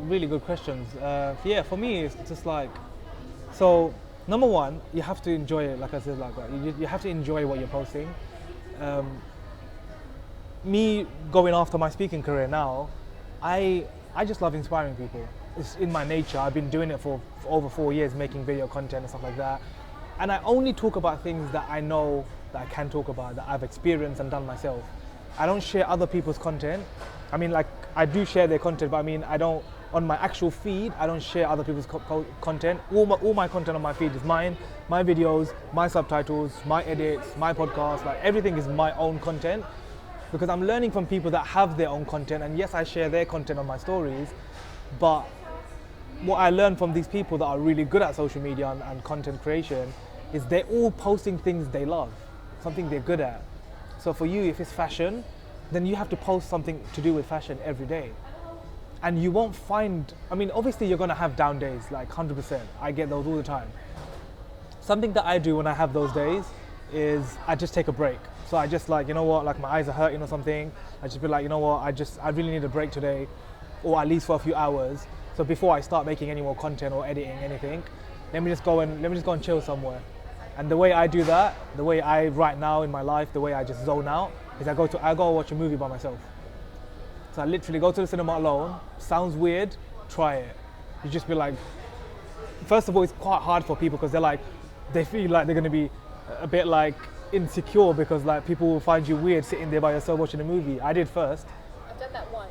really good questions. Yeah, for me, it's just like, so number one, you have to enjoy it. Like I said, like you have to enjoy what you're posting. Um, Me going after my speaking career now, I just love inspiring people. It's in my nature. I've been doing it for over 4 years, making video content and stuff like that. And I only talk about things that I know that I can talk about, that I've experienced and done myself. I don't share other people's content. I mean, like, I do share their content, but I mean, I don't, on my actual feed, I don't share other people's content. All my content on my feed is mine, my videos, my subtitles, my edits, my podcast, like everything is my own content, because I'm learning from people that have their own content. And yes, I share their content on my stories, but what I learned from these people that are really good at social media and content creation is they're all posting things they love, something they're good at. So for you, if it's fashion, then you have to post something to do with fashion every day. And you won't find, I mean, obviously you're gonna have down days, like 100%. I get those all the time. Something that I do when I have those days is I just take a break. So I just like, you know what, like my eyes are hurting or something. I just be like, you know what, I really need a break today, or at least for a few hours. So before I start making any more content or editing anything, let me just go and chill somewhere. And the way I do that, the way I right now in my life, the way I just zone out is I go watch a movie by myself. So I literally go to the cinema alone. Sounds weird, try it. You just be like, first of all, it's quite hard for people because they feel like they're gonna be a bit like insecure because like people will find you weird sitting there by yourself watching a movie. I did first. I've done that once.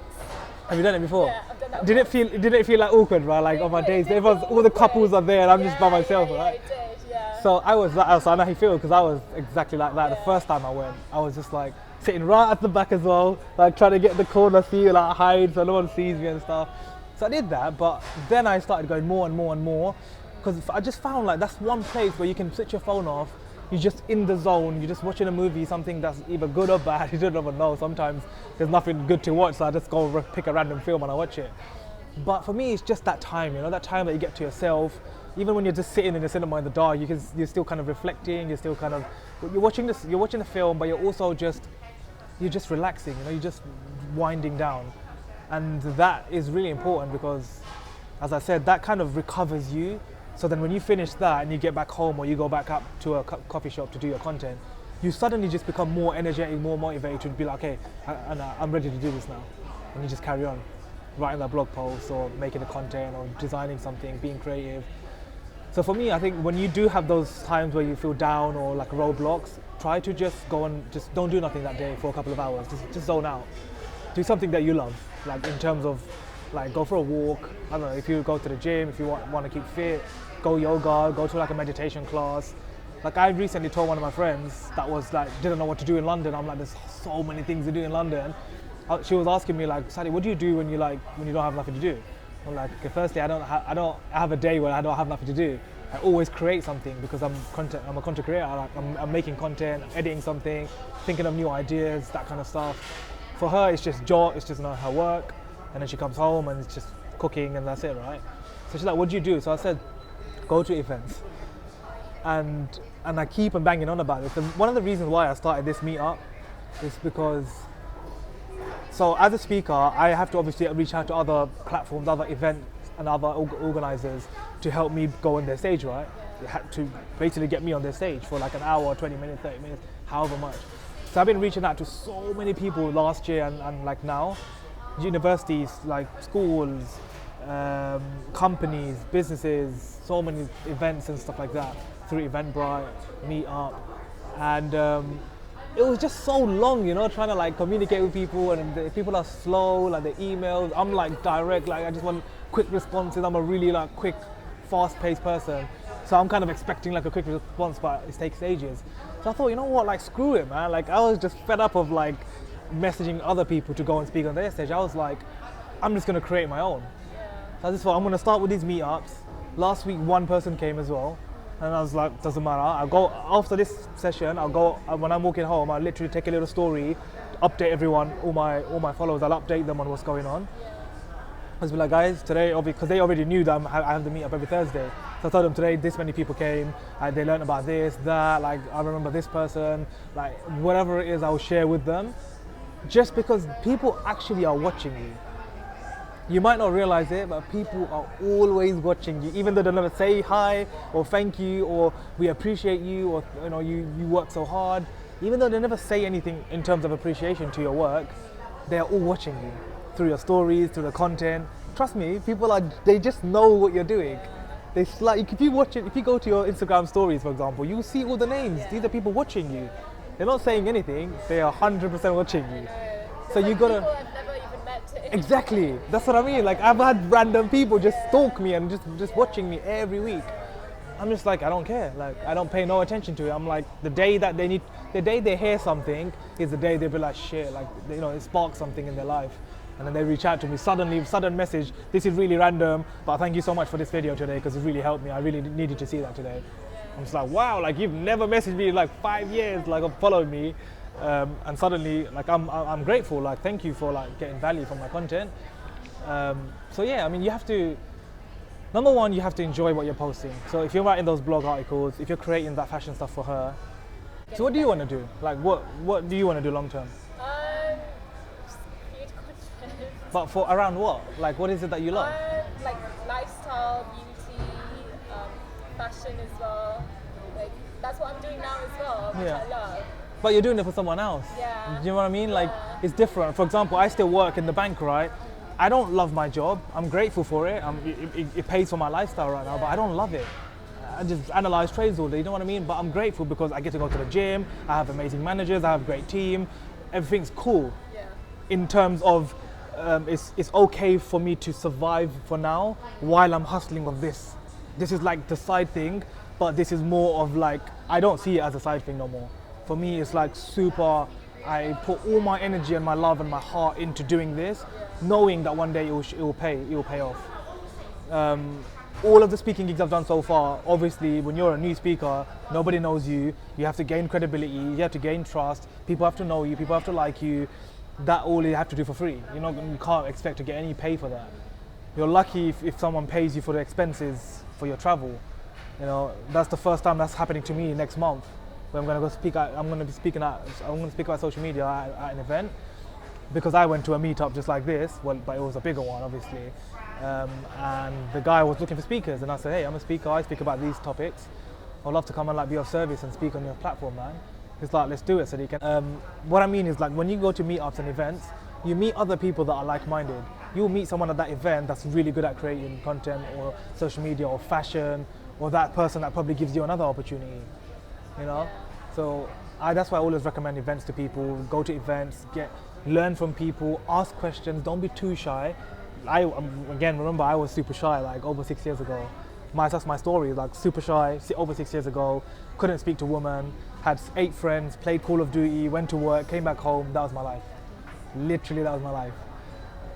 Have you done it before? Yeah, I've done that Did once. it feel like awkward, right? Like on my days, all the couples are there and I'm just by myself, right? Yeah, I did, yeah. So I was like, so I know how you feel because I was exactly like that. The first time I went, I was just like sitting right at the back as well, like trying to get the corner seat, like hide so no one sees me and stuff. So I did that, but then I started going more and more and more because I just found like that's one place where you can switch your phone off. You're just in the zone. You're just watching a movie, something that's either good or bad. You don't even know. Sometimes there's nothing good to watch, so I just go pick a random film and I watch it. But for me, it's just that time, you know, that time that you get to yourself. Even when you're just sitting in the cinema in the dark, you're still kind of reflecting. You're still kind of you're watching the film, but you're also just relaxing. You know, you're just winding down, and that is really important because, as I said, that kind of recovers you. So then when you finish that and you get back home or you go back up to a coffee shop to do your content, you suddenly just become more energetic, more motivated to be like, okay, I'm ready to do this now. And you just carry on writing that blog post or making the content or designing something, being creative. So for me, I think when you do have those times where you feel down or like roadblocks, try to just go and just don't do nothing that day for a couple of hours. Just zone out. Do something that you love, like in terms of like go for a walk. I don't know, if you go to the gym, if you want to keep fit, go yoga, go to like a meditation class. Like I recently told one of my friends that was like didn't know what to do in London. I'm like, there's so many things to do in London. She was asking me like, Sally, what do you do when you don't have nothing to do? I'm like, okay, firstly, I don't have a day where I don't have nothing to do. I always create something because I'm a content creator. I'm making content, editing something, thinking of new ideas, that kind of stuff. For her, it's just job, it's just her work, and then she comes home and it's just cooking and that's it, right? So she's like, what do you do? So I said, go to events. And I keep on banging on about this. And one of the reasons why I started this meetup is because, so as a speaker, I have to obviously reach out to other platforms, other events and other organizers to help me go on their stage, right? They had to basically get me on their stage for like an hour, 20 minutes, 30 minutes, however much. So I've been reaching out to so many people last year and like now, universities, like schools, companies, businesses, so many events and stuff like that through Eventbrite, Meetup, and it was just so long, you know, trying to like communicate with people, and the people are slow, like the emails. I'm like direct, like I just want quick responses. I'm a really like quick, fast-paced person, so I'm kind of expecting like a quick response, but it takes ages. So I thought, you know what, like screw it, man. Like I was just fed up of like messaging other people to go and speak on their stage. I was like, I'm just gonna create my own. So I just thought I'm gonna start with these meetups. Last week, one person came as well. And I was like, doesn't matter. I'll go after this session. I'll go when I'm walking home. I'll literally take a little story, update everyone, all my followers. I'll update them on what's going on. I was like, guys, today, because they already knew that I have the meetup every Thursday. So I told them today, this many people came. They learned about this, that. Like I remember this person. Like whatever it is, I'll share with them. Just because people actually are watching you. You might not realize it, but people are always watching you, even though they never say hi or thank you or we appreciate you or you work so hard. Even though they never say anything in terms of appreciation to your work, they are all watching you through your stories, through the content. Trust me, they just know what you're doing. If you go to your Instagram stories, for example, you see all the names. These are people watching you. They're not saying anything. They are 100% watching you. So you gotta. People I've never even met. Exactly. That's what I mean. Like I've had random people just stalk me and just watching me every week. I'm just like, I don't care. Like I don't pay no attention to it. I'm like, the day they hear something is the day they be like, shit. Like it sparks something in their life. And then they reach out to me sudden message. This is really random, but thank you so much for this video today because it really helped me. I really needed to see that today. I'm just like, wow, like you've never messaged me in like 5 years, like followed me, and suddenly like I'm grateful. Like thank you for like getting value from my content. So yeah, I mean you have to. Number one, you have to enjoy what you're posting. So if you're writing those blog articles, if you're creating that fashion stuff for her, so what do you want to do? Like what do you want to do long term? Just create content. But for around what? Like what is it that you love? Like lifestyle, beauty, fashion as well. Like that's what I'm doing now as well, which Yeah. I love. But you're doing it for someone else. Yeah. Do you know what I mean? Like Yeah. it's different. For example, I still work in the bank, right? I don't love my job. I'm grateful for it. It pays for my lifestyle right now, but I don't love it. I just analyze trades all day, you know what I mean? But I'm grateful because I get to go to the gym, I have amazing managers, I have a great team, everything's cool. Yeah. In terms of, it's okay for me to survive for now while I'm hustling on this. This is like the side thing, but this is more of like, I don't see it as a side thing no more. For me, it's like super, I put all my energy and my love and my heart into doing this, knowing that one day it will pay off. All of the speaking gigs I've done so far, obviously when you're a new speaker, nobody knows you, you have to gain credibility, you have to gain trust, people have to know you, people have to like you, that all you have to do for free. You can't expect to get any pay for that. You're lucky if someone pays you for the expenses for your travel. That's the first time that's happening to me next month. Where I'm going to speak about social media at an event, because I went to a meetup just like this, but it was a bigger one obviously. And the guy was looking for speakers, and I said, hey, I'm a speaker, I speak about these topics. I'd love to come and like be of service and speak on your platform, man. He's like, let's do it. So he can. What I mean is like when you go to meetups and events, you meet other people that are like-minded. You'll meet someone at that event that's really good at creating content or social media or fashion, or that person that probably gives you another opportunity. So that's why I always recommend events to people. Go to events, learn from people, ask questions, don't be too shy. Remember I was super shy like over 6 years ago. That's my story, like super shy over 6 years ago, couldn't speak to women, had 8 friends, played Call of Duty, went to work, came back home, that was my life. Literally that was my life.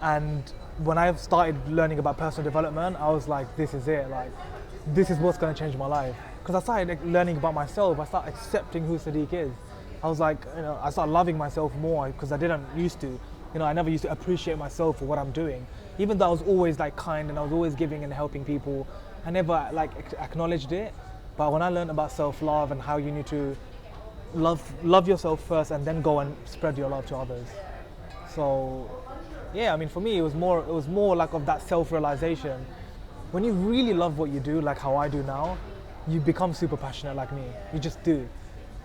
And when I started learning about personal development, I was like, this is it, like this is what's going to change my life. Because I started learning about myself, I started accepting who Sadiq is. I was like, I started loving myself more because I didn't used to. I never used to appreciate myself for what I'm doing. Even though I was always like kind and I was always giving and helping people, I never like acknowledged it. But when I learned about self-love and how you need to love yourself first and then go and spread your love to others. So yeah, I mean for me it was more like of that self-realization. When you really love what you do, like how I do now, you become super passionate like me. You just do.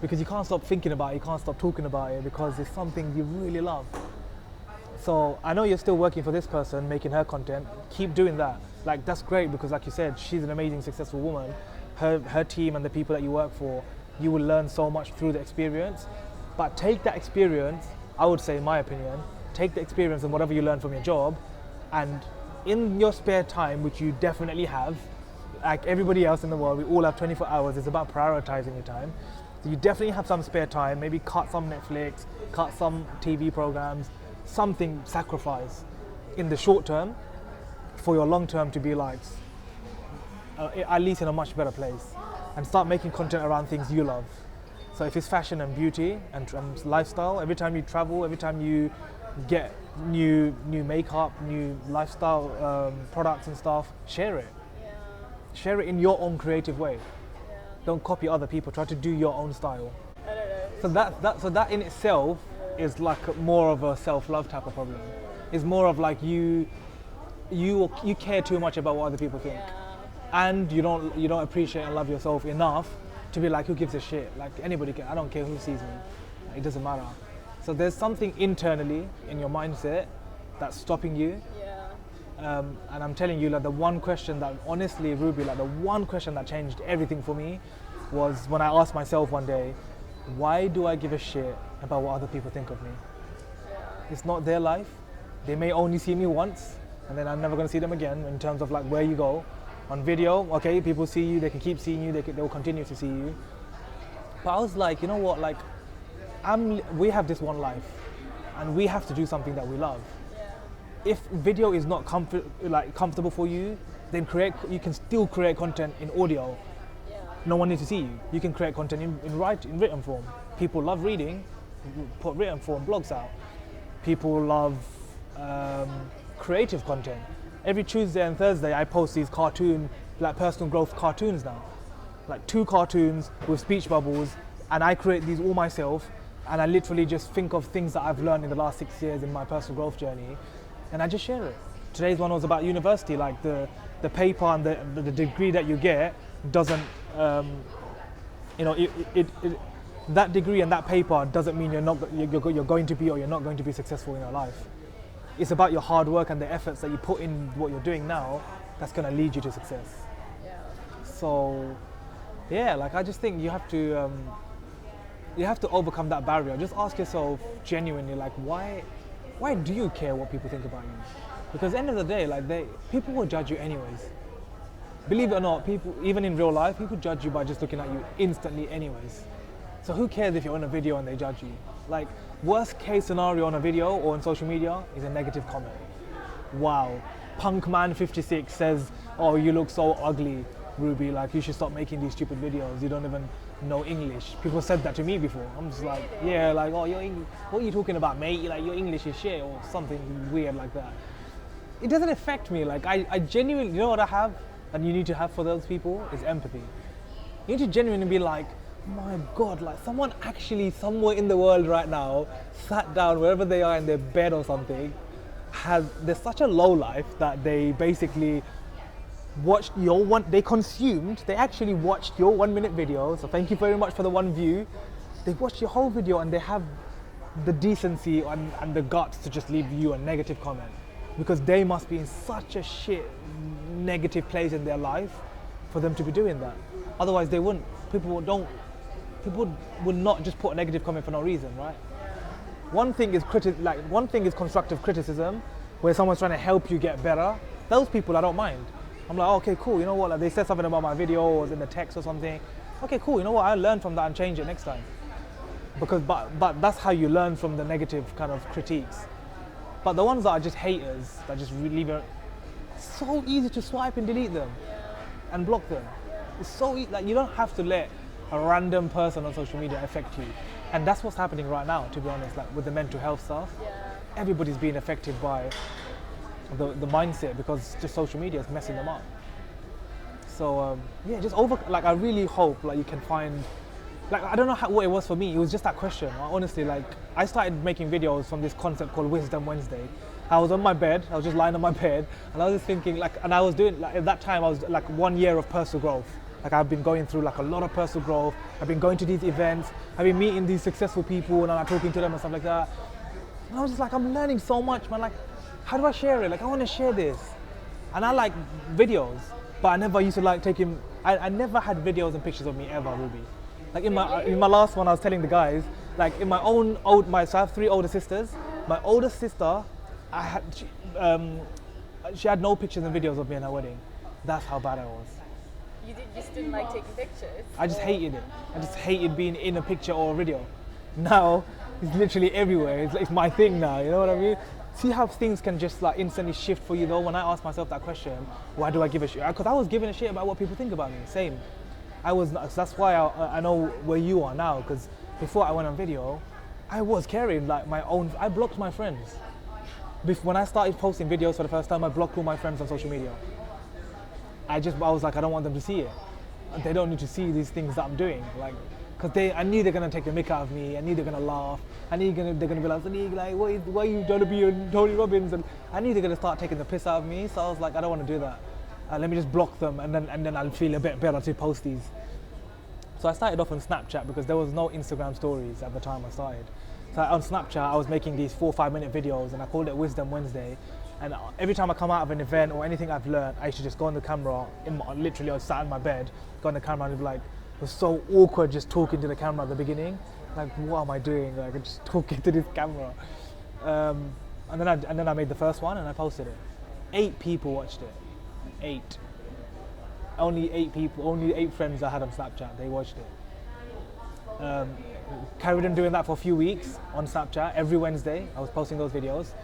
Because you can't stop thinking about it, you can't stop talking about it because it's something you really love. So I know you're still working for this person, making her content. Keep doing that. Like that's great because like you said, she's an amazing, successful woman. Her team and the people that you work for, you will learn so much through the experience. But take that experience, I would say in my opinion, take the experience and whatever you learn from your job, and in your spare time, which you definitely have, like everybody else in the world, we all have 24 hours, it's about prioritizing your time. So you definitely have some spare time, maybe cut some Netflix, cut some TV programs, something sacrifice in the short term for your long term to be like at least in a much better place, and start making content around things you love. So if it's fashion and beauty and lifestyle, every time you travel, every time you get new makeup, new lifestyle products and stuff, share it. Yeah. Share it in your own creative way. Yeah. Don't copy other people, try to do your own style. I don't know. So that in itself is like more of a self-love type of problem. It's more of like you you care too much about what other people think, and you don't appreciate and love yourself enough to be like, who gives a shit? Like anybody can. I don't care who sees me. It doesn't matter. So there's something internally in your mindset that's stopping you. And I'm telling you, like the one question that honestly, Ruby, like the one question that changed everything for me was when I asked myself one day, why do I give a shit about what other people think of me? It's not their life. They may only see me once, and then I'm never going to see them again. In terms of like where you go on video, okay, people see you, they can keep seeing you, they'll continue to see you. But I was like, you know what, like we have this one life, and we have to do something that we love. If video is not comfortable for you, then you can still create content in audio. No one needs to see you. You can create content in written form. People love reading, put written form blogs out. People love creative content. Every Tuesday and Thursday I post these personal growth cartoons now. Like 2 cartoons with speech bubbles, and I create these all myself, and I literally just think of things that I've learned in the last 6 years in my personal growth journey, and I just share it. Today's one was about university, like the paper and the degree that you get doesn't, that degree and that paper doesn't mean you're going to be or you're not going to be successful in your life. It's about your hard work and the efforts that you put in what you're doing now that's going to lead you to success. So, yeah, like I just think you have to overcome that barrier. Just ask yourself genuinely, like, why do you care what people think about you? Because at the end of the day, like people will judge you anyways. Believe it or not, people, even in real life, people judge you by just looking at you instantly anyways. So who cares if you're on a video and they judge you? Like, worst case scenario on a video or on social media is a negative comment. Wow, Punkman56 says, oh, you look so ugly, Ruby, like you should stop making these stupid videos, you don't even know English. People said that to me before. I'm just like, yeah, like, oh, what are you talking about, mate? Like, your English is shit, or something weird like that. It doesn't affect me. Like, I genuinely, you know what I have and you need to have for those people is empathy. You need to genuinely be like, my God, like someone actually somewhere in the world right now sat down wherever they are in their bed or something, they're such a low life that they basically watched they actually watched your 1 minute video, so thank you very much for the one view. They watched your whole video and they have the decency and the guts to just leave you a negative comment, because they must be in such a shit negative place in their life for them to be doing that. Otherwise they wouldn't. People would not just put a negative comment for no reason, right? One thing is constructive criticism, where someone's trying to help you get better. Those people I don't mind. I'm like, okay, cool, you know what, like they said something about my video or in the text or something. Okay, cool, you know what, I'll learn from that and change it next time. But that's how you learn from the negative kind of critiques. But the ones that are just haters, that just leave it, it's so easy to swipe and delete them and block them. It's so easy, like you don't have to let a random person on social media affect you. And that's what's happening right now, to be honest, like with the mental health stuff. Everybody's being affected by the mindset, because just social media is messing them up. So I really hope like you can find, like I don't know what it was for me. It was just that question. Honestly, like I started making videos from this concept called Wisdom Wednesday. I was on my bed, I was just lying on my bed, and I was just thinking and I was doing, like at that time I was like 1 year of personal growth. Like I've been going through like a lot of personal growth. I've been going to these events, I've been meeting these successful people and I'm talking to them and stuff like that. And I was just like, I'm learning so much, man. Like, how do I share it? Like, I want to share this. And I like videos, but I never used to like taking, I never had videos and pictures of me ever, Ruby. Like in my last one, I was telling the guys, like in my own so I have 3 older sisters. My older sister, she had no pictures and videos of me in her wedding. That's how bad I was. You just didn't like taking pictures? I just hated it. I just hated being in a picture or a video. Now, it's literally everywhere. It's my thing now, you know what I mean? See how things can just like instantly shift for you though. When I ask myself that question, why do I give a shit? Because I was giving a shit about what people think about me, same. That's why I know where you are now, because before I went on video, I was carrying like I blocked my friends. When I started posting videos for the first time, I blocked all my friends on social media. I was like, I don't want them to see it. They don't need to see these things that I'm doing. Like, because I knew they're gonna take the mick out of me. I knew they're gonna laugh. I knew they're gonna be like, Sadiq, like, why are you trying to be a Tony Robbins? And I knew they're gonna start taking the piss out of me. So I was like, I don't want to do that. Let me just block them, and then I'll feel a bit better to post these. So I started off on Snapchat because there was no Instagram stories at the time I started. So on Snapchat, I was making these 4 or 5 minute videos, and I called it Wisdom Wednesday. And every time I come out of an event or anything I've learned, I used to just go on the camera. Literally, I was sat in my bed, go on the camera, and be like, it was so awkward just talking to the camera at the beginning. Like, what am I doing? Like, I'm just talking to this camera. And then I made the first one and I posted it. 8 people watched it. 8. Only 8 people, only 8 friends I had on Snapchat, they watched it. Carried on doing that for a few weeks on Snapchat. Every Wednesday, I was posting those videos.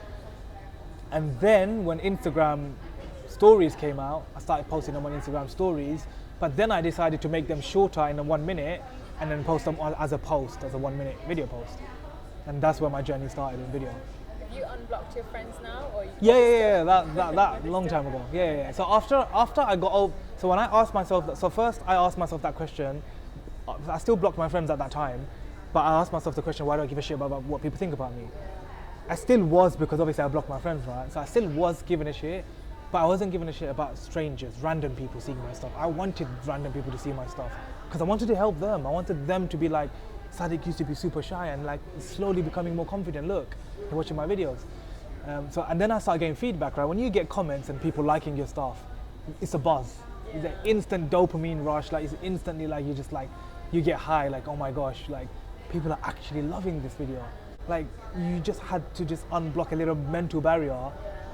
And then when Instagram stories came out, I started posting them on Instagram stories. But then I decided to make them shorter in a 1 minute and then post them as a 1 minute video post. And that's where my journey started in video. Have you unblocked your friends now? Or Yeah, that long time ago. Yeah. So after I got old, so when I asked myself that, so first I asked myself that question. I still blocked my friends at that time, but I asked myself the question, why do I give a shit about what people think about me? I still was, because obviously I blocked my friends, right? So I still was giving a shit, but I wasn't giving a shit about strangers, random people seeing my stuff. I wanted random people to see my stuff because I wanted to help them. I wanted them to be like, Sadiq used to be super shy and like slowly becoming more confident. Look, you're watching my videos. And then I started getting feedback, right? When you get comments and people liking your stuff, it's a buzz. It's an instant dopamine rush. Like, it's instantly like, you just like, you get high, like, oh my gosh, like people are actually loving this video. Like, you just had to just unblock a little mental barrier,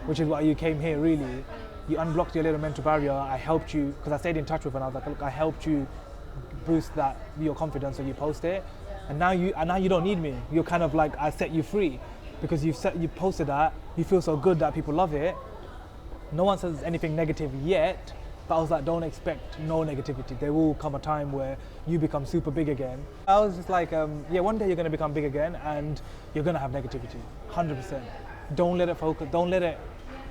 which is why you came here really. You unblocked your little mental barrier. I helped you, because I stayed in touch with her, and I was like, look, I helped you boost your confidence when you post it. And now you don't need me. You're kind of like, I set you free because you posted that. You feel so good that people love it. No one says anything negative yet, but I was like, don't expect no negativity. There will come a time where you become super big again. I was just like, one day you're going to become big again and you're going to have negativity, 100%. Don't let it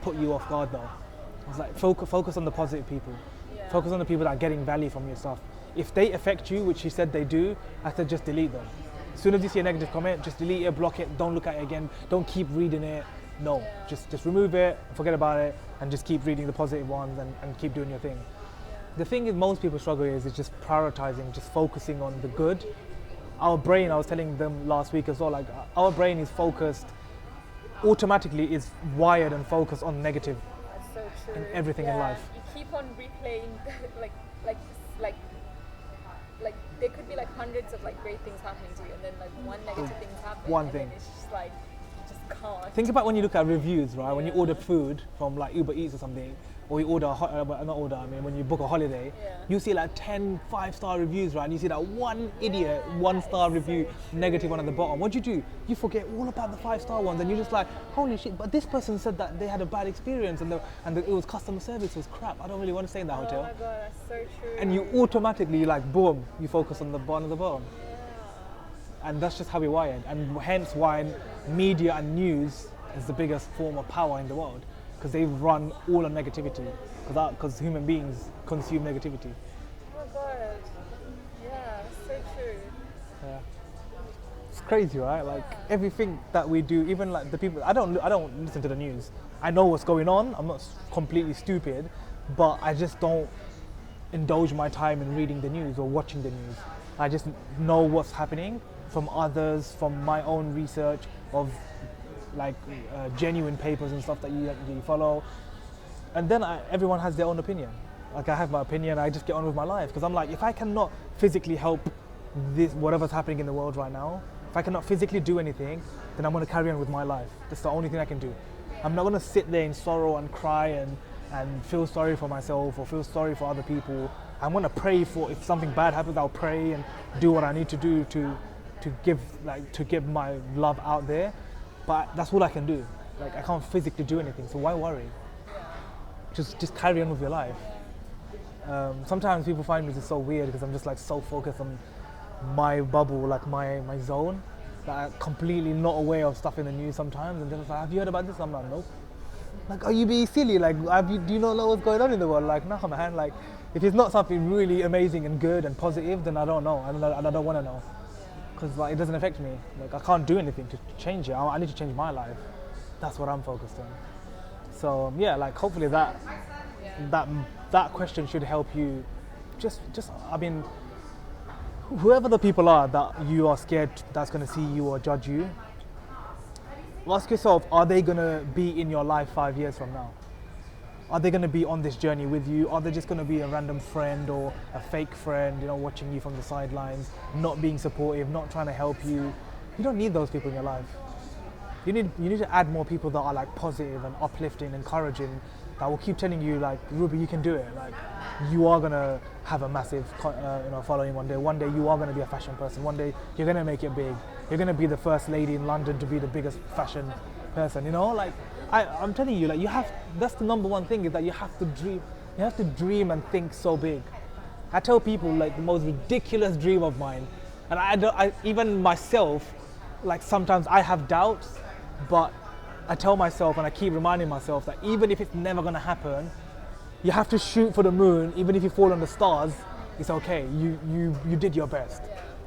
put you off guard though. I was like, focus on the positive people. Yeah. Focus on the people that are getting value from your stuff. If they affect you, which she said they do, I said just delete them. As soon as you see a negative comment, just delete it, block it, don't look at it again, don't keep reading it. No, just remove it, forget about it, and just keep reading the positive ones and keep doing your thing. The thing is, most people struggle is just prioritizing, just focusing on the good. Our brain, I was telling them last week as well, like our brain is focused, automatically is wired and focused on negative. That's so true. In everything in life. You keep on replaying, like there could be like hundreds of like great things happening to you, and then like one negative thing happens. One thing. And it's just like, you just can't. Think about when you look at reviews, right? When you order food from like Uber Eats or something, or you order, when you book a holiday, you see like 10 5-star reviews, right? And you see that one idiot 1-star review, negative one at the bottom. What do? You forget all about the 5-star ones, and you're just like, holy shit, but this person said that they had a bad experience and it was customer service was crap. I don't really want to stay in that hotel. Oh my god, that's so true. And you automatically, like, boom, you focus on the bottom of the bottom. And that's just how we're wired. And hence why media and news is the biggest form of power in the world. Because they run all on negativity. Because human beings consume negativity. Oh my god. Yeah, so true. Yeah. It's crazy, right? Like everything that we do, even like the people, I don't listen to the news. I know what's going on. I'm not completely stupid, but I just don't indulge my time in reading the news or watching the news. I just know what's happening from others, from my own research of like genuine papers and stuff that you follow. And then everyone has their own opinion. Like I have my opinion, I just get on with my life. Because I'm like, if I cannot physically help this, whatever's happening in the world right now, if I cannot physically do anything, then I'm going to carry on with my life. That's the only thing I can do. I'm not going to sit there in sorrow and cry and feel sorry for myself or feel sorry for other people. I'm going to pray for, if something bad happens, I'll pray and do what I need to do to give my love out there. But that's all I can do. Like I can't physically do anything, so why worry? Just carry on with your life. Sometimes people find me just so weird because I'm just like so focused on my bubble, like my zone, that I'm completely not aware of stuff in the news sometimes. And they're just like, have you heard about this? I'm like, nope. Like, are you being silly? Like, do you not know what's going on in the world? Like, no, man. Like, if it's not something really amazing and good and positive, then I don't know. And I don't want to know. Because like, it doesn't affect me. Like, I can't do anything to change it. I need to change my life. That's what I'm focused on. So yeah, like hopefully that question should help you. Just I mean, whoever the people are that you are scared that's going to see you or judge you, ask yourself, are they going to be in your life 5 years from now? Are they going to be on this journey with you? Are they just going to be a random friend or a fake friend, you know, watching you from the sidelines, not being supportive, not trying to help you? You don't need those people in your life. You need to add more people that are like positive and uplifting, encouraging, that will keep telling you like, Ruby, you can do it. Like, you are gonna have a massive following one day. One day you are gonna be a fashion person. One day you're gonna make it big. You're gonna be the first lady in London to be the biggest fashion person. You know, like I'm telling you, like that's the number one thing, is that you have to dream. You have to dream and think so big. I tell people like the most ridiculous dream of mine, and I even myself, like sometimes I have doubts, but I tell myself and I keep reminding myself that even if it's never gonna happen, you have to shoot for the moon. Even if you fall on the stars, it's okay. You did your best.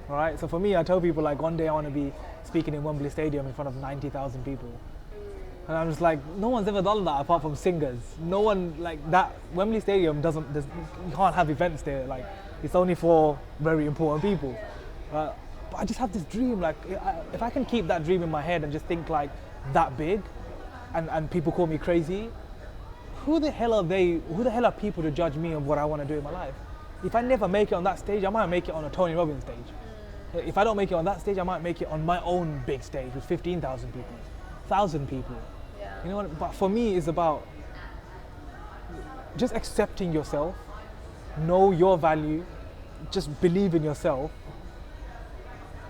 All right. So for me, I tell people like one day I want to be speaking in Wembley Stadium in front of 90,000 people, and I'm just like, no one's ever done that apart from singers. No one like that. Wembley Stadium you can't have events there. Like, it's only for very important people. But I just have this dream. Like, if I can keep that dream in my head and just think like that big, and people call me crazy, who the hell are people to judge me of what I want to do in my life? If I never make it on that stage, I might make it on a Tony Robbins stage. If I don't make it on that stage, I might make it on my own big stage with 15,000 people, 1,000 people. Yeah. You know what? But for me, it's about just accepting yourself, know your value, just believe in yourself.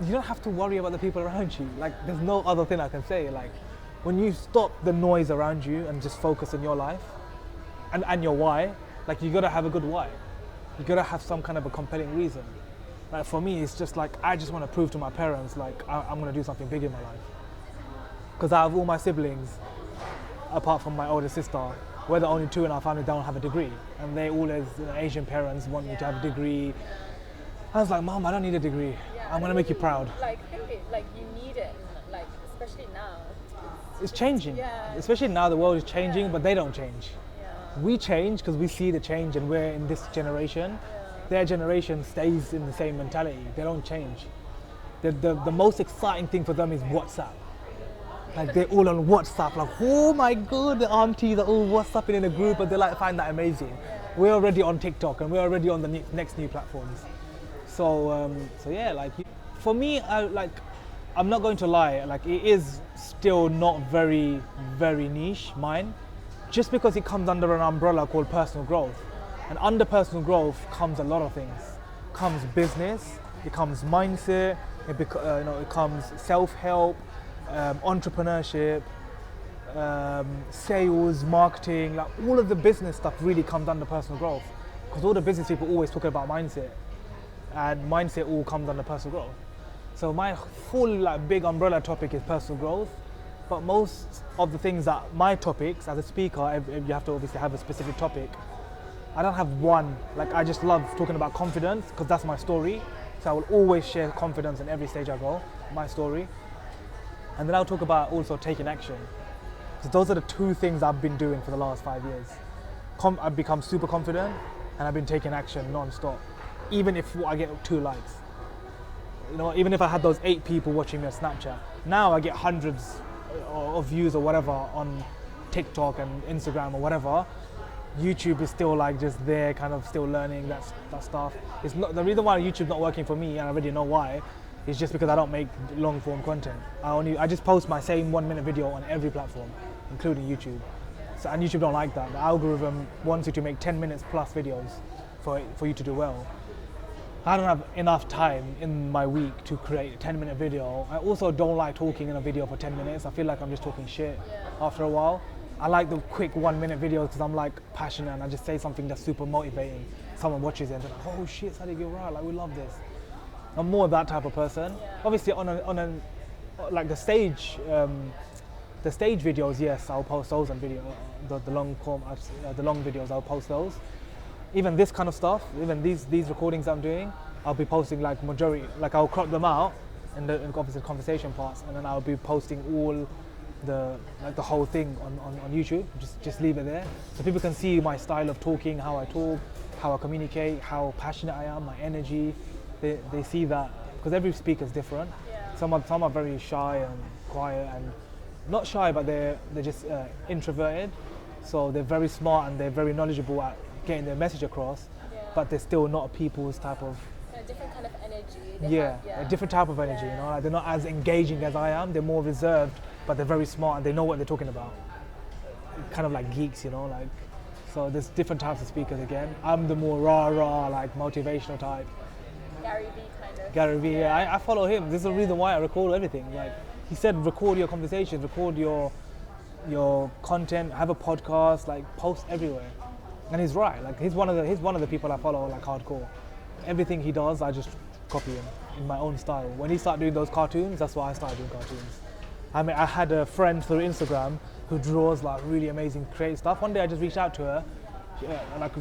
You don't have to worry about the people around you. Like, there's no other thing I can say. Like, when you stop the noise around you and just focus on your life and your why, like, you gotta have a good why. You gotta have some kind of a compelling reason. Like, for me, it's just like, I just want to prove to my parents, like, I'm gonna do something big in my life. Because out of all my siblings, apart from my older sister, we're the only two in our family that don't have a degree. And they all, as Asian parents, want me to have a degree. I was like, Mom, I don't need a degree. I'm gonna make you proud. Like, like you need it, like especially now. It's changing. Yeah. Especially now, the world is changing, but they don't change. Yeah. We change because we see the change, and we're in this generation. Their generation stays in the same mentality. They don't change. The most exciting thing for them is WhatsApp. Like, they're all on WhatsApp. Like, oh my God, the aunties are all WhatsApping in a group, and they like find that amazing. We're already on TikTok, and we're already on the next new platforms. So yeah, like, for me, I'm not going to lie, like, it is still not very, very niche, mine, just because it comes under an umbrella called personal growth. And under personal growth comes a lot of things. Comes business, it comes mindset, it comes self-help, entrepreneurship, sales, marketing, like all of the business stuff really comes under personal growth. Because all the business people always talk about mindset. And mindset all comes under personal growth. So my full like big umbrella topic is personal growth, but most of the things that my topics as a speaker, you have to obviously have a specific topic. I don't have one. Like, I just love talking about confidence because that's my story. So I will always share confidence in every stage I go, my story. And then I'll talk about also taking action. So those are the two things I've been doing for the last 5 years. I've become super confident and I've been taking action non-stop. Even if I get 2 likes. You know, even if I had those 8 people watching me on Snapchat, now I get hundreds of views or whatever on TikTok and Instagram or whatever. YouTube is still like just there, kind of still learning that stuff. It's not the reason why YouTube's not working for me, and I already know why. Is just because I don't make long form content. I just post my same 1-minute video on every platform, including YouTube. So, and YouTube don't like that. The algorithm wants you to make 10 minutes plus videos for you to do well. I don't have enough time in my week to create a 10-minute video. I also don't like talking in a video for 10 minutes. I feel like I'm just talking shit after a while. I like the quick 1-minute videos because I'm like passionate and I just say something that's super motivating. Someone watches it and they're like, oh shit, Sadiq, you're right, like we love this. I'm more that type of person. Obviously on a like the stage The stage videos, yes, I'll post those on video. The long videos, I'll post those. Even this kind of stuff, even these recordings I'm doing, I'll be posting like majority, like I'll crop them out in the obviously conversation parts, and then I'll be posting all the whole thing on YouTube. Just leave it there, so people can see my style of talking, how I talk, how I communicate, how passionate I am, my energy. They see that, because every speaker is different. Yeah. Some are very shy and quiet, and not shy, but they're just introverted. So they're very smart and they're very knowledgeable at getting their message across, but they're still not people's type of. A different kind of energy. A different type of energy. You know, like they're not as engaging as I am. They're more reserved, but they're very smart and they know what they're talking about. Kind of like geeks, you know, like. So there's different types of speakers again. I'm the more rah, like motivational type. Gary Vee kind of. Gary Vee, yeah, I follow him. This is the reason why I record everything. Like he said, record your conversations, record your content, have a podcast, like post everywhere. And he's right. Like he's one of the people I follow like hardcore. Everything he does, I just copy him in my own style. When he started doing those cartoons, that's why I started doing cartoons. I mean, I had a friend through Instagram who draws like really amazing, creative stuff. One day I just reached out to her.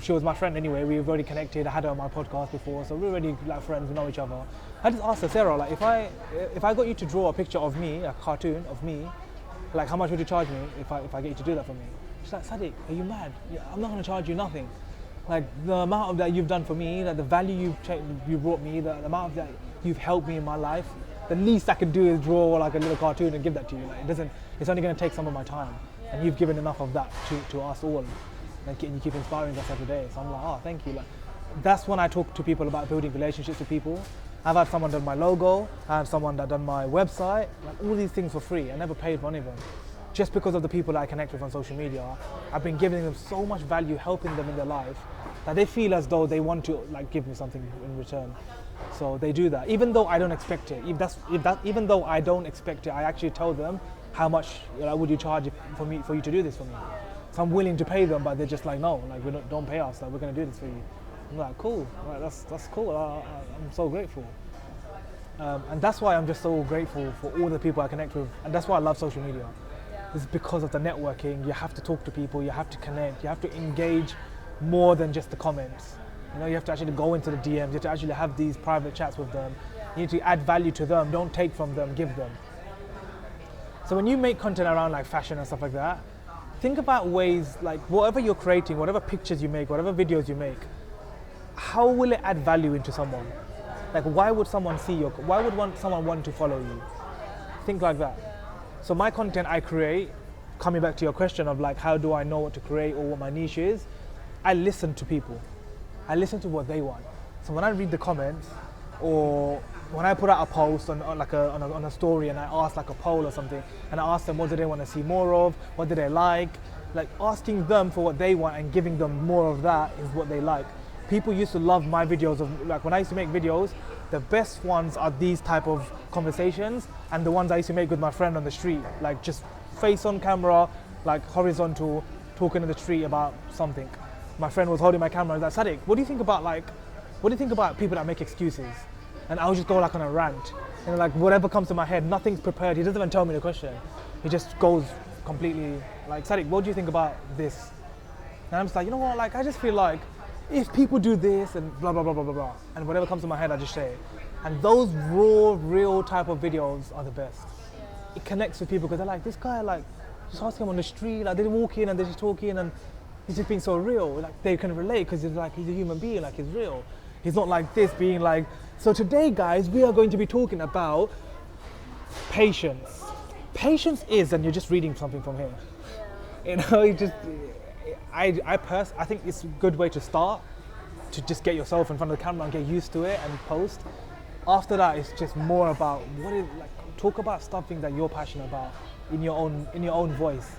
She was my friend anyway. We've already connected. I had her on my podcast before, so we're already like friends. We know each other. I just asked her, Sarah, like if I got you to draw a picture of me, a cartoon of me, like how much would you charge me if I get you to do that for me? She's like, Sadiq, are you mad? I'm not going to charge you nothing. Like the amount of that you've done for me, like the value you brought me, the amount of that you've helped me in my life, the least I can do is draw like a little cartoon and give that to you. Like it's only going to take some of my time, and you've given enough of that to us all, and you keep inspiring us every day. So I'm like, oh, thank you. Like that's when I talk to people about building relationships with people. I've had someone done my logo, I had someone that done my website, like all these things for free. I never paid for any of them. Just because of the people that I connect with on social media, I've been giving them so much value, helping them in their life, that they feel as though they want to like give me something in return. So they do that, even though I don't expect it. Even though I don't expect it, I actually tell them how much would you charge for you to do this for me. So I'm willing to pay them, but they're just like, no, like don't pay us. Like we're gonna do this for you. I'm like, cool. Like, that's cool. I'm so grateful. And that's why I'm just so grateful for all the people I connect with, and that's why I love social media. It's because of the networking. You have to talk to people, you have to connect, you have to engage more than just the comments. You know, you have to actually go into the DMs, you have to actually have these private chats with them. You need to add value to them, don't take from them, give them. So when you make content around like fashion and stuff like that, think about ways, like whatever you're creating, whatever pictures you make, whatever videos you make, how will it add value into someone? Like why would someone someone want to follow you? Think like that. So my content I create, coming back to your question of like how do I know what to create or what my niche is, I listen to people. I listen to what they want. So when I read the comments, or when I put out a post on a story and I ask like a poll or something, and I ask them what do they want to see more of, what do they like asking them for what they want and giving them more of that is what they like. People used to love my videos of like when I used to make videos, the best ones are these type of conversations and the ones I used to make with my friend on the street, like just face on camera, like horizontal, talking in the street about something. My friend was holding my camera and was like, Sadiq, what do you think about people that make excuses? And I would just go like on a rant, and like whatever comes to my head, nothing's prepared. He doesn't even tell me the question. He just goes completely like, Sadiq, what do you think about this? And I'm just like, you know what, like I just feel like if people do this and blah, blah, blah, blah, blah, blah, and whatever comes to my head, I just say it. And those raw, real type of videos are the best. It connects with people because they're like, this guy, like, just ask him on the street, like they walk in and they're just talking and he's just being so real. Like they can relate because he's like, he's a human being, like he's real. He's not like this being like, so today guys, we are going to be talking about patience. Patience is, and you're just reading something from here. You know, you just, I think it's a good way to start, to just get yourself in front of the camera and get used to it and post. After that, it's just more about talk about something that you're passionate about in your own voice.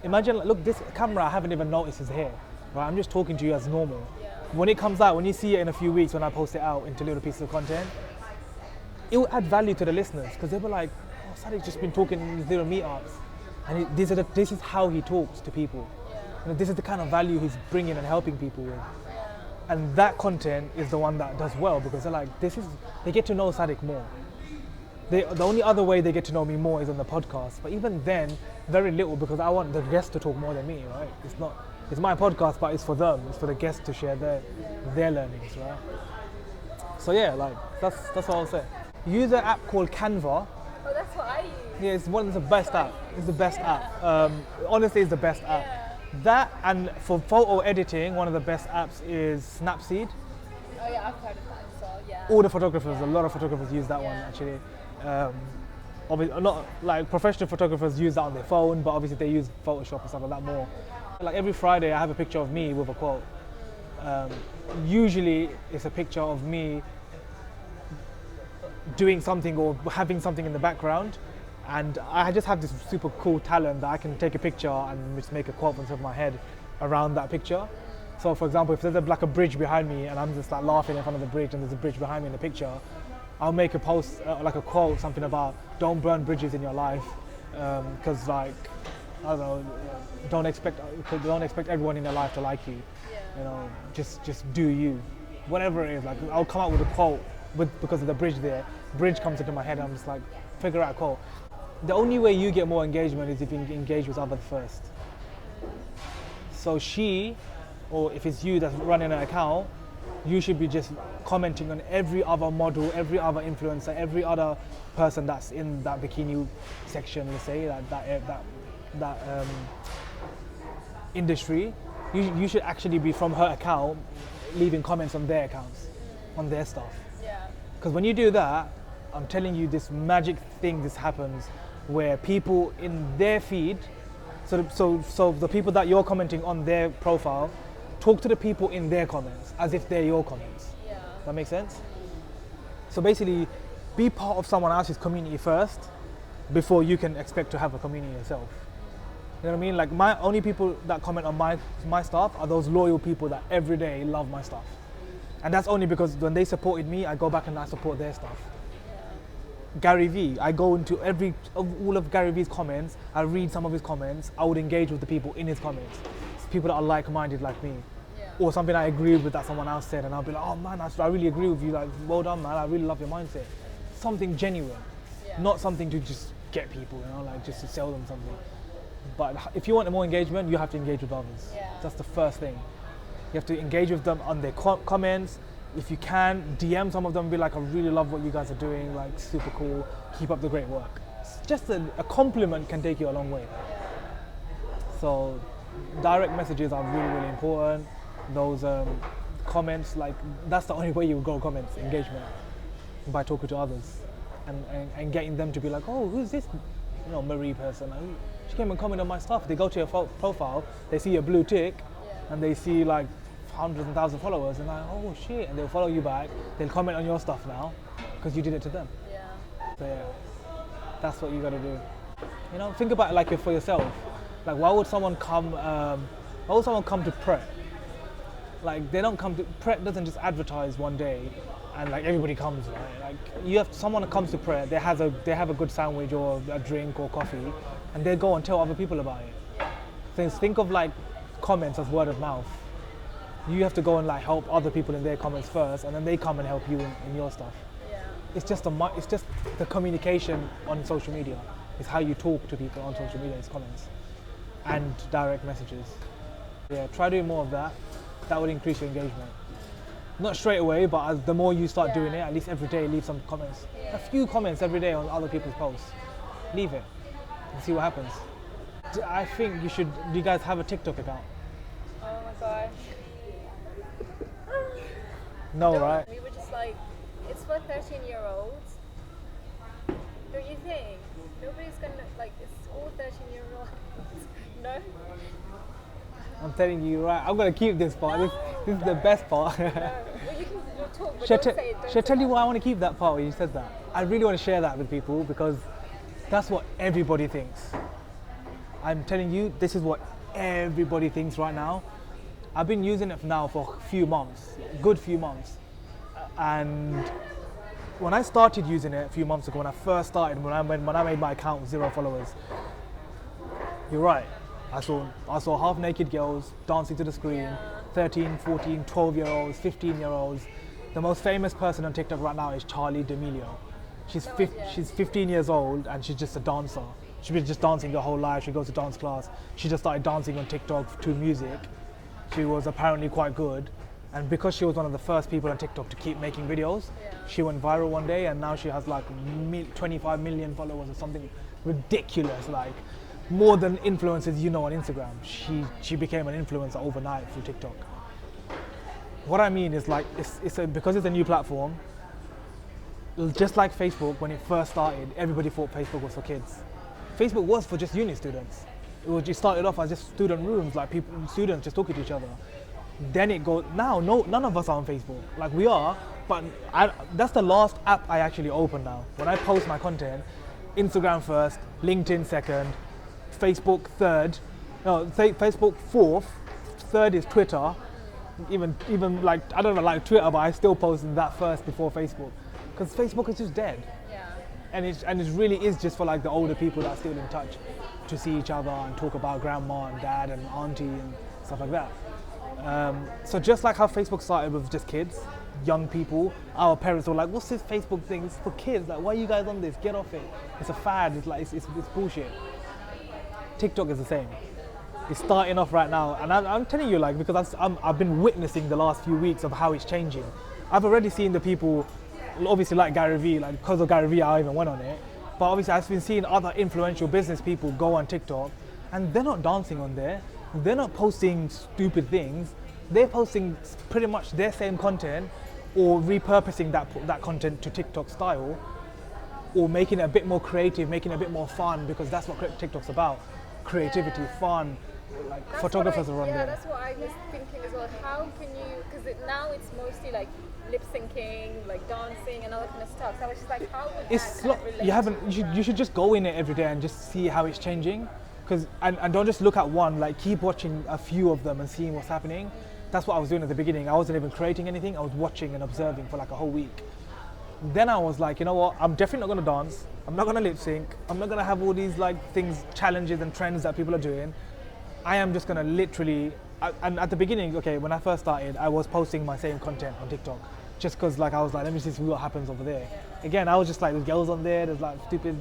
Imagine, look, this camera I haven't even noticed is here, right? I'm just talking to you as normal. When it comes out, when you see it in a few weeks, when I post it out into little pieces of content, it will add value to the listeners because they'll be like, oh, Sadiq's just been talking in these little meetups, and this is how he talks to people. You know, this is the kind of value he's bringing and helping people with. And that content is the one that does well because they're like, they get to know Sadiq more. The only other way they get to know me more is on the podcast. But even then, very little, because I want the guests to talk more than me, right? It's my podcast, but it's for them. It's for the guests to share their learnings, right? So yeah, like that's what I'll say. Use an app called Canva. Oh, that's what I use. Yeah, it's one of the best app. It's the best app. Honestly, it's the best app. That, and for photo editing, one of the best apps is Snapseed. Oh yeah, I've heard of that as well. Yeah. All the photographers, a lot of photographers use that one actually. Obviously, not like professional photographers use that on their phone, but obviously they use Photoshop and stuff like that more. Like every Friday, I have a picture of me with a quote. Usually, it's a picture of me doing something or having something in the background, and I just have this super cool talent that I can take a picture and just make a quote on top of my head around that picture. So, for example, if there's a bridge behind me and I'm just like laughing in front of the bridge and there's a bridge behind me in the picture, I'll make a post, like a quote, something about don't burn bridges in your life, because like, I don't know, don't expect everyone in your life to like you. You know, just do you, whatever it is. Like I'll come out with a quote because of the bridge there. Bridge comes into my head and I'm just like, figure out a quote. The only way you get more engagement is if you engage with others first. So or if it's you that's running an account, you should be just commenting on every other model, every other influencer, every other person that's in that bikini section, let's say, that industry. You should actually be, from her account, leaving comments on their accounts, on their stuff. Yeah. Because when you do that, I'm telling you, this magic thing just happens where people in their feed, so the people that you're commenting on their profile, talk to the people in their comments as if they're your comments. Yeah. That makes sense? So basically, be part of someone else's community first before you can expect to have a community yourself. You know what I mean? Like my only people that comment on my stuff are those loyal people that every day love my stuff. And that's only because when they supported me, I go back and I support their stuff. Gary Vee, I go into all of Gary Vee's comments, I read some of his comments, I would engage with the people in his comments. It's people that are like-minded like me. Yeah. Or something I agree with that someone else said and I'll be like, oh man, I really agree with you, like well done man, I really love your mindset. Something genuine, not something to just get people, you know, like just to sell them something. But if you want more engagement, you have to engage with others. Yeah. That's the first thing. You have to engage with them on their comments. If you can, DM some of them and be like, I really love what you guys are doing, like super cool, keep up the great work. Just a compliment can take you a long way. So direct messages are really, really important. Those comments, like that's the only way you grow comments, engagement, by talking to others and getting them to be like, oh, who's this, Marie person? She came and commented on my stuff. They go to your profile, they see a blue tick, and they see like hundreds and thousands of followers, and like, oh shit, and they'll follow you back. They'll comment on your stuff now because you did it to them. Yeah. So yeah, that's what you gotta do. Think about it like you're for yourself. Like, why would someone come to Pret? Like, they don't come to Pret. Doesn't just advertise one day and like everybody comes, right? Like, someone that comes to Pret, they have a good sandwich or a drink or coffee, and they go and tell other people about it. So think of like comments as word of mouth. You have to go and like help other people in their comments first, and then they come and help you in your stuff. Yeah. It's just the communication on social media. It's how you talk to people on social media. It's comments and direct messages. Yeah, try doing more of that. That would increase your engagement. Not straight away, but the more you start doing it, at least every day, leave some comments. A few comments every day on other people's posts. Leave it and see what happens. I think you should. Do you guys have a TikTok account? Oh my gosh. No, right? We were just like, it's for 13-year-olds. Don't you think? Nobody's gonna, like, it's all 13-year-olds. No? I'm telling you, right? I'm gonna keep this part. This is the best part. No. Well, you'll talk, but Should don't say it. I tell you why I want to keep that part where you said that? I really want to share that with people because that's what everybody thinks. I'm telling you, this is what everybody thinks right now. I've been using it now for a few months, good few months. And when I started using it a few months ago, when I first started, when I made my account with 0 followers, you're right. I saw half-naked girls dancing to the screen, 13, 14, 12-year-olds, 15-year-olds. The most famous person on TikTok right now is Charli D'Amelio. She's 15 years old and she's just a dancer. She's been just dancing her whole life. She goes to dance class. She just started dancing on TikTok to music. She was apparently quite good. And because she was one of the first people on TikTok to keep making videos, she went viral one day and now she has like 25 million followers or something ridiculous, like more than influencers you know on Instagram. She became an influencer overnight through TikTok. What I mean is like, because it's a new platform, just like Facebook, when it first started, everybody thought Facebook was for kids. Facebook was for just uni students. It started off as just student rooms, like students just talking to each other. Then it goes, now none of us are on Facebook. Like we are, but that's the last app I actually open now. When I post my content, Instagram first, LinkedIn second, Facebook third, Facebook fourth, third is Twitter. Even like, I don't know, like Twitter, but I still post that first before Facebook. Because Facebook is just dead. Yeah. And it really is just for like the older people that are still in touch to see each other and talk about grandma and dad and auntie and stuff like that. So just like how Facebook started with just kids, young people, our parents were like, what's this Facebook thing? It's for kids. Like, why are you guys on this? Get off it. It's a fad. It's like, it's bullshit. TikTok is the same. It's starting off right now. And I'm telling you, like, because I've been witnessing the last few weeks of how it's changing. I've already seen the people, obviously like Gary Vee, like because of Gary Vee, I even went on it. But obviously I've been seeing other influential business people go on TikTok and they're not dancing on there. They're not posting stupid things. They're posting pretty much their same content or repurposing that content to TikTok style or making it a bit more creative, making it a bit more fun, because that's what TikTok's about. Creativity, fun, like That's photographers are on there. Yeah, that's what I was thinking as well. How can you, because now it's mostly like lip syncing, like dancing and all that kind of stuff. So I was just like, how would It's that kind of relate you haven't. to You should just go in it every day and just see how it's changing, and don't just look at one. Like keep watching a few of them and seeing what's happening. That's what I was doing at the beginning. I wasn't even creating anything. I was watching and observing for like a whole week. Then I was like, you know what? I'm definitely not going to dance. I'm not going to lip sync. I'm not going to have all these like things, challenges and trends that people are doing. I am just going to literally. And at the beginning, okay, when I first started, I was posting my same content on TikTok, just because like I was like, let me see what happens over there. Again, I was just like, there's girls on there. There's like stupid,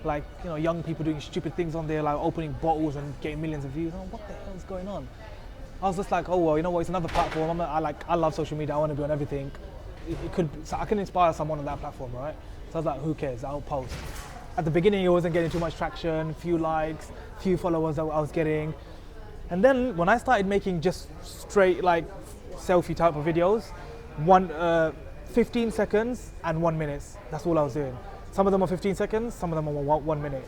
like young people doing stupid things on there, like opening bottles and getting millions of views. Oh, what the hell is going on? I was just like, oh well, you know what? It's another platform. I love social media. I want to be on everything. So I can inspire someone on that platform, right? So I was like, who cares? I'll post. At the beginning, it wasn't getting too much traction, few likes, few followers that I was getting. And then when I started making just straight like selfie type of videos, 15 seconds and 1 minute. That's all I was doing. Some of them are 15 seconds, some of them are 1 minute.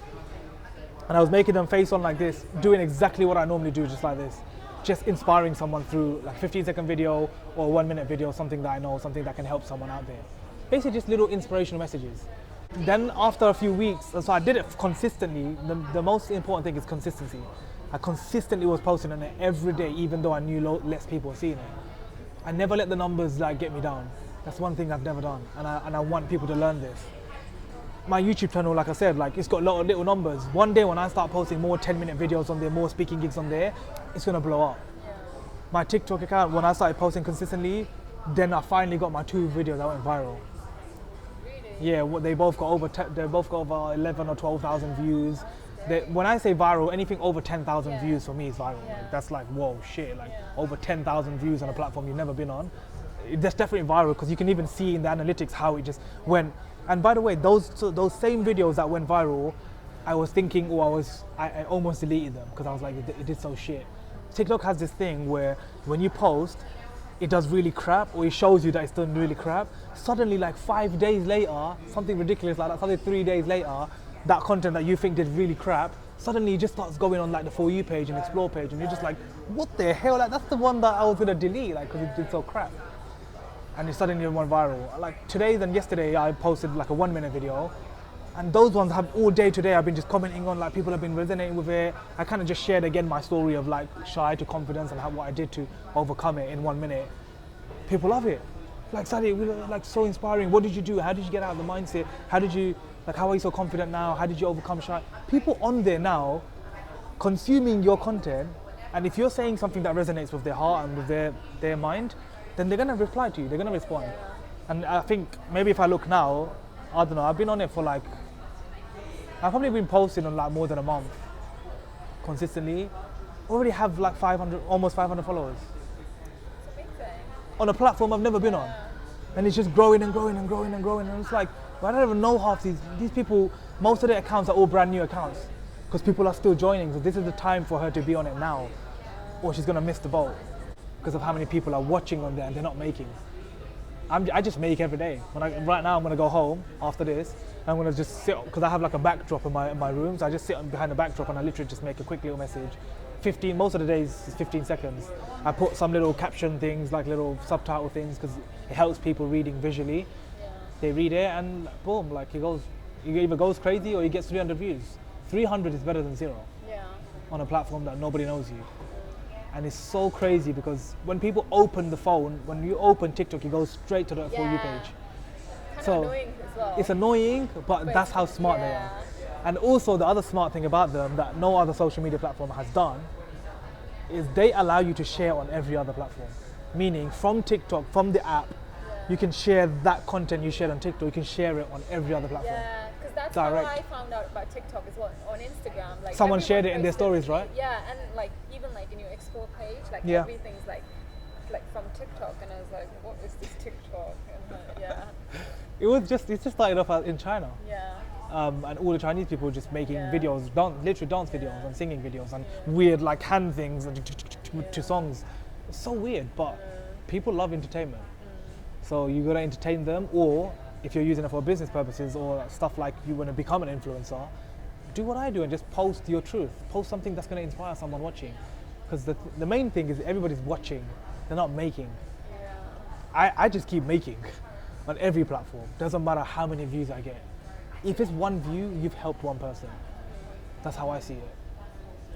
And I was making them face on like this, doing exactly what I normally do, just like this. Just inspiring someone through like 15-second video or 1 minute video, something that I know, something that can help someone out there. Basically just little inspirational messages. Then after a few weeks, so I did it consistently. The most important thing is consistency. I consistently was posting on it every day, even though I knew less people were seeing it. I never let the numbers like get me down. That's one thing I've never done, and I want people to learn this. My YouTube channel, like I said, like it's got a lot of little numbers. One day when I start posting more 10-minute videos on there, more speaking gigs on there, it's gonna blow up. My TikTok account, when I started posting consistently, then I finally got my 2 videos that went viral. Yeah, they both got over 11 or 12,000 views. When I say viral, anything over 10,000 views for me is viral. Like, that's like, whoa, shit, like over 10,000 views on a platform you've never been on. That's definitely viral, because you can even see in the analytics how it just went. And by the way, those same videos that went viral, I was thinking, I almost deleted them because I was like, it did so shit. TikTok has this thing where when you post, it does really crap, or it shows you that it's done really crap. Suddenly, like 5 days later, something ridiculous like that, suddenly 3 days later, that content that you think did really crap, suddenly it just starts going on like the For You page and Explore page, and you're just like, what the hell? Like that's the one that I was gonna delete, like, because it did so crap. And it suddenly went viral. Like today and yesterday, I posted like a 1 minute video, and those ones have all day today. I've been just commenting on, like people have been resonating with it. I kind of just shared again my story of like shy to confidence and what I did to overcome it in 1 minute. People love it. Like Sadi, we were like so inspiring. What did you do? How did you get out of the mindset? How are you so confident now? How did you overcome shy? People on there now consuming your content, and if you're saying something that resonates with their heart and with their mind, then they're gonna reply to you, they're gonna respond. And I think maybe if I look now, I don't know. I've been on it for like, I've probably been posting on like more than a month consistently. Already have like 500, almost 500 followers It's amazing. on a platform I've never been on, and it's just growing and growing and growing and growing. And it's like, I don't even know half these people. Most of their accounts are all brand new accounts because people are still joining. So this is the time for her to be on it now, or she's gonna miss the boat because of how many people are watching on there and they're not making. I just make every day. Right now I'm gonna go home after this. I'm gonna just sit because I have like a backdrop in my room. So I just sit behind the backdrop and I literally just make a quick little message. 15. Most of the days is 15 seconds. I put some little caption things, like little subtitle things, because it helps people reading visually. They read it and boom, like it either goes crazy or it gets 300 views. 300 is better than 0 Yeah. on a platform that nobody knows you. And it's so crazy because when people open the phone, when you open TikTok, it goes straight to the For You page. Kind So of annoying as well. it's annoying, but that's how smart they are. And also the other smart thing about them that no other social media platform has done is they allow you to share on every other platform. Meaning from TikTok, from the app, you can share that content you shared on TikTok, you can share it on every other platform. Yeah, because that's Direct. how I found out about TikTok as well, on Instagram. Like Someone everyone shared it in their posted- stories, right? Yeah, and like even like in your explore page, like Yeah. everything's like from TikTok, and I was like, what is this TikTok? And yeah, It just started off in China. yeah, And all the Chinese people just making Yeah. videos, literally dance videos and singing videos and weird like hand things and to songs. It's so weird, but people love entertainment. So you gotta entertain them, or if you're using it for business purposes or stuff like you want to become an influencer, do what I do and just post your truth. Post something that's gonna inspire someone watching. Because the main thing is everybody's watching, they're not making. yeah. I just keep making on every platform. Doesn't matter how many views I get. If it's one view, you've helped one person. That's how I see it.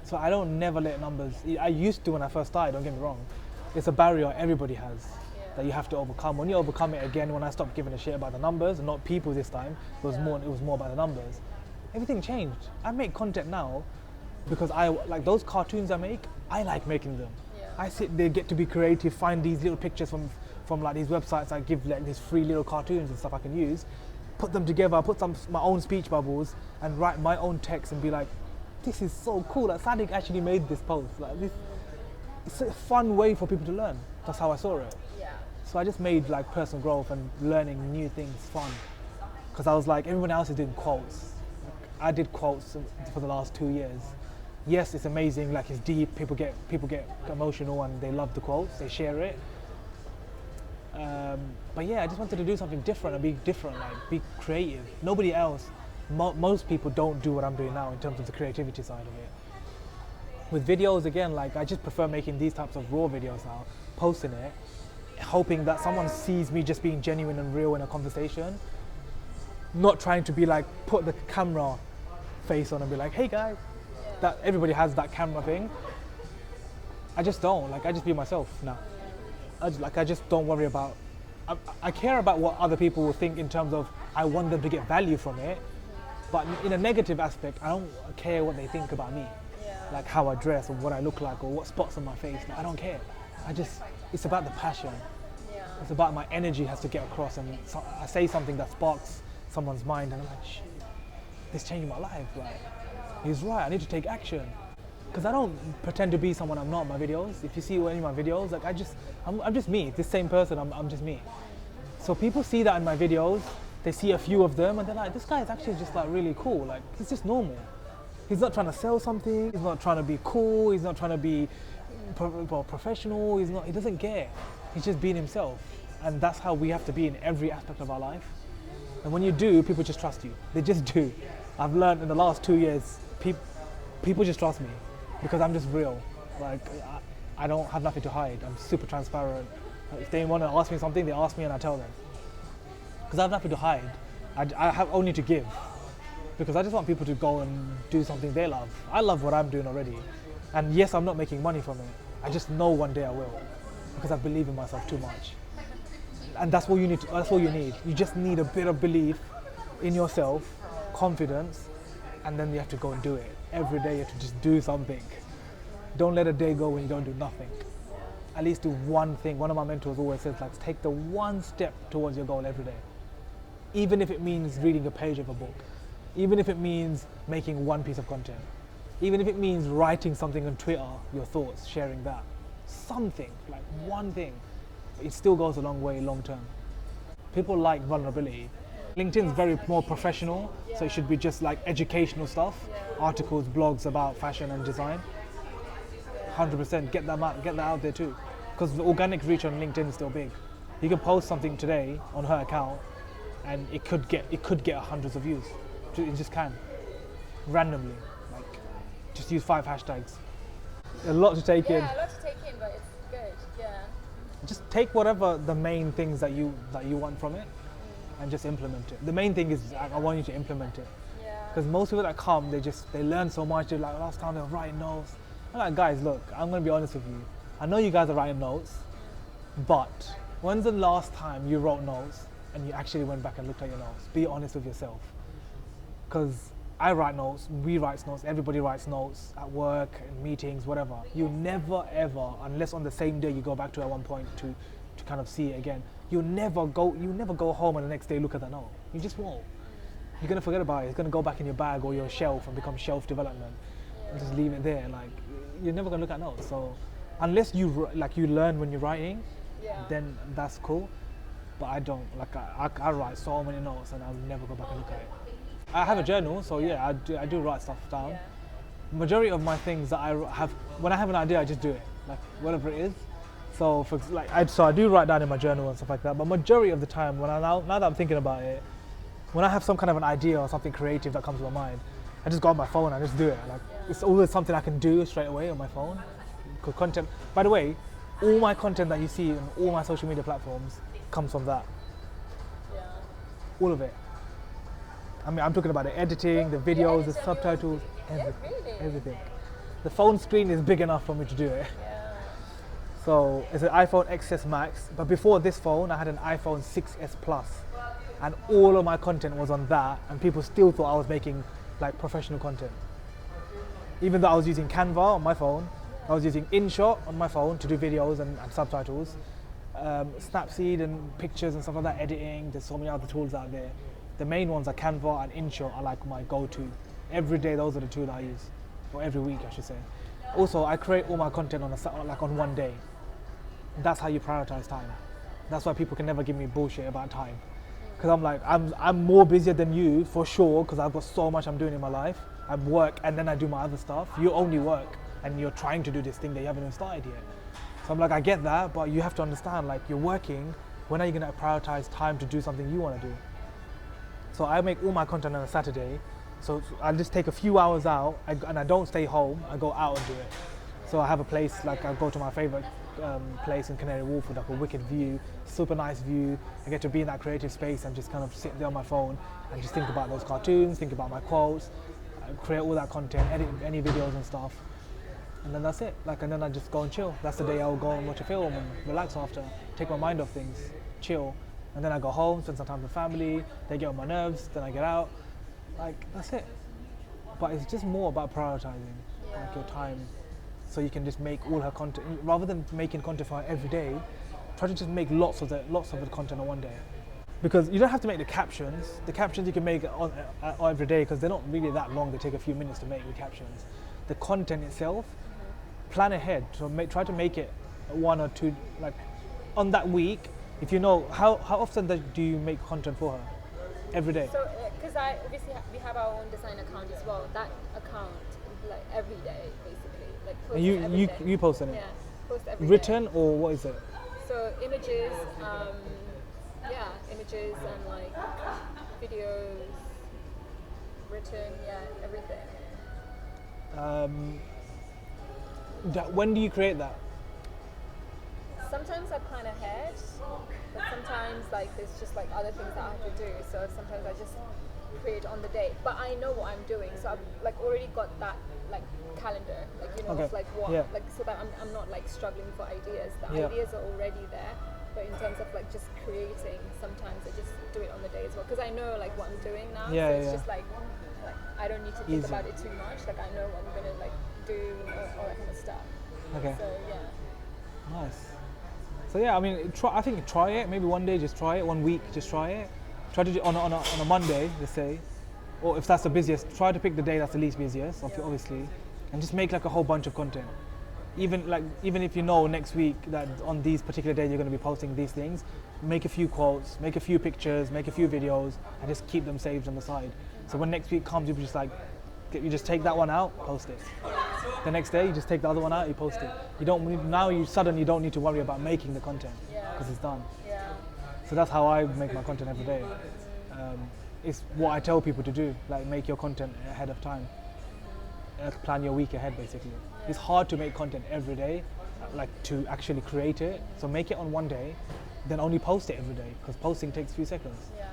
So I don't never let numbers. I used to when I first started. Don't get me wrong. It's a barrier everybody has that you have to overcome. When you overcome it again, when I stopped giving a shit about the numbers and not people this time, it was more about the numbers. Everything changed. I make content now because I like those cartoons I make. I like making them. Yeah. I sit there, get to be creative, find these little pictures from like these websites that give like these free little cartoons and stuff I can use, put them together, put my own speech bubbles and write my own text and be like, this is so cool. Like Sadiq actually made this post. Like this, it's a fun way for people to learn. That's how I saw it. Yeah. So I just made like personal growth and learning new things fun. Because I was like, everyone else is doing quotes. I did quotes for the last 2 years. Yes, it's amazing, like it's deep, people get emotional and they love the quotes, they share it. But yeah, I just wanted to do something different and be different, like be creative. Nobody else, most people don't do what I'm doing now in terms of the creativity side of it. With videos, again, like I just prefer making these types of raw videos now, posting it, hoping that someone sees me just being genuine and real in a conversation, not trying to be like, put the camera face on and be like, hey guys, that everybody has that camera thing. I just don't, like I just be myself now. I just don't worry about, I care about what other people will think in terms of I want them to get value from it, but in a negative aspect, I don't care what they think about me. Like how I dress or what I look like or what spots on my face, like, I don't care. It's about the passion. It's about my energy has to get across and I say something that sparks someone's mind and I'm like, shit, this changed my life. Like, he's right, I need to take action. Because I don't pretend to be someone I'm not in my videos. If you see any of my videos, like I'm just me, this same person, I'm just me. So people see that in my videos, they see a few of them and they're like, this guy is actually just like really cool, like he's just normal. He's not trying to sell something, he's not trying to be cool, he's not trying to be professional, he doesn't care. He's just being himself. And that's how we have to be in every aspect of our life. And when you do, people just trust you. They just do. I've learned in the last 2 years, people just trust me because I'm just real. Like, I don't have nothing to hide. I'm super transparent. If they want to ask me something, they ask me and I tell them. Because I have nothing to hide. I have only to give. Because I just want people to go and do something they love. I love what I'm doing already. And yes, I'm not making money from it. I just know one day I will. Because I believe in myself too much. And that's what you need. That's all you need. You just need a bit of belief in yourself, confidence, and then you have to go and do it. Every day you have to just do something. Don't let a day go when you don't do nothing. At least do one thing. One of my mentors always says, like, take the one step towards your goal every day. even if it means reading a page of a book, even if it means making one piece of content, even if it means writing something on Twitter, your thoughts, sharing that, something, like one thing, it still goes a long way long term. People like vulnerability. LinkedIn's very more professional, so it should be just like educational stuff, articles, blogs about fashion and design. 100% get that out there too, because the organic reach on LinkedIn is still big. You can post something today on her account, and it could get hundreds of views. It just can, randomly. Like, just use 5 hashtags. A lot to take in. Yeah, a lot to take in, but it's good. Yeah. Just take whatever the main things that you want from it, and just implement it. The main thing is I want you to implement it, Yeah. because most people that come, they learn so much. They're like, last time they were writing notes. I'm like, guys, look, I'm gonna be honest with you. I know you guys are writing notes, but when's the last time you wrote notes and you actually went back and looked at your notes? Be honest with yourself. Because I write notes, we write notes, everybody writes notes at work, in meetings, whatever. You never ever, unless on the same day you go back to at one point to kind of see it again, you never go home and the next day look at that note. You just won't. You're gonna forget about it. It's gonna go back in your bag or your shelf and become shelf development. And just leave it there. Like, you're never gonna look at notes. So unless you learn when you're writing, then that's cool. But I don't. Like, I write so many notes and I'll never go back and look at it. I have a journal, so yeah, I do write stuff down. Yeah. Majority of my things that I have, when I have an idea, I just do it, like whatever it is. So I do write down in my journal and stuff like that. But majority of the time, now that I'm thinking about it, when I have some kind of an idea or something creative that comes to my mind, I just go on my phone and I just do it. Like, it's always something I can do straight away on my phone. 'Cause content, by the way, all my content that you see on all my social media platforms comes from that. Yeah. All of it. I mean, I'm talking about the editing, the videos, the subtitles, everything. The phone screen is big enough for me to do it. Yeah. So it's an iPhone XS Max, but before this phone, I had an iPhone 6S Plus, and all of my content was on that, and people still thought I was making like professional content. Even though I was using Canva on my phone, I was using InShot on my phone to do videos and subtitles, Snapseed and pictures and stuff like that, editing. There's so many other tools out there. The main ones are Canva and InShot are like my go-to. Every day, those are the two that I use, or every week, I should say. Also, I create all my content on one day. That's how you prioritize time. That's why people can never give me bullshit about time. Because I'm like, I'm more busier than you for sure, because I've got so much I'm doing in my life. I work and then I do my other stuff. You only work and you're trying to do this thing that you haven't even started yet. So I'm like, I get that, but you have to understand, like, you're working. When are you gonna prioritize time to do something you wanna do? So I make all my content on a Saturday. So I just take a few hours out and I don't stay home, I go out and do it. So I have a place, like I go to my favorite place in Canary Wharf with like a wicked view, super nice view. I get to be in that creative space and just kind of sit there on my phone and just think about those cartoons, think about my quotes, create all that content, edit any videos and stuff. And then that's it. Like, and then I just go and chill. That's the day I'll go and watch a film and relax after, take my mind off things, chill. And then I go home, spend some time with family, they get on my nerves, then I get out. Like, that's it. But it's just more about prioritizing like your time, so you can just make all her content, rather than making content for her every day, try to just make lots of the content on one day. Because you don't have to make the captions. The captions you can make on every day, because they're not really that long, they take a few minutes to make the captions. The content itself, plan ahead, so try to make it 1 or 2, like on that week. If you know, how often do you make content for her? Every day? So, because obviously we have our own design account as well. That account, like every day, basically, like post And every day. you post on it? Yeah, post every day. Written or what is it? So images, images and like videos, written, everything. When do you create that? Sometimes I plan ahead, but sometimes like there's just like other things that I have to do. So sometimes I just create on the day. But I know what I'm doing, so I've like already got that like calendar, like of like what, like so that I'm not like struggling for ideas. The ideas are already there. But in terms of like just creating, sometimes I just do it on the day as well, because I know like what I'm doing now. So it's just like I don't need to think about it too much. Like I know what I'm gonna like do all that kind of stuff. Okay. So yeah. Nice. So yeah, I mean, I think try it. Maybe one day just try it. 1 week, just try it. try to do on a Monday, let's say, or if that's the busiest, try to pick the day that's the least busiest, obviously, and just make like a whole bunch of content. Even if you know next week that on these particular days you're going to be posting these things, make a few quotes, make a few pictures, make a few videos, and just keep them saved on the side. So when next week comes, you just take that one out, post it. The next day you just take the other one out, you post it. You suddenly don't need to worry about making the content because it's done. Yeah. So that's how I make my content every day. It's what I tell people to do, like make your content ahead of time. Plan your week ahead, basically. It's hard to make content every day, like to actually create it. So make it on one day, then only post it every day, because posting takes a few seconds. Yeah.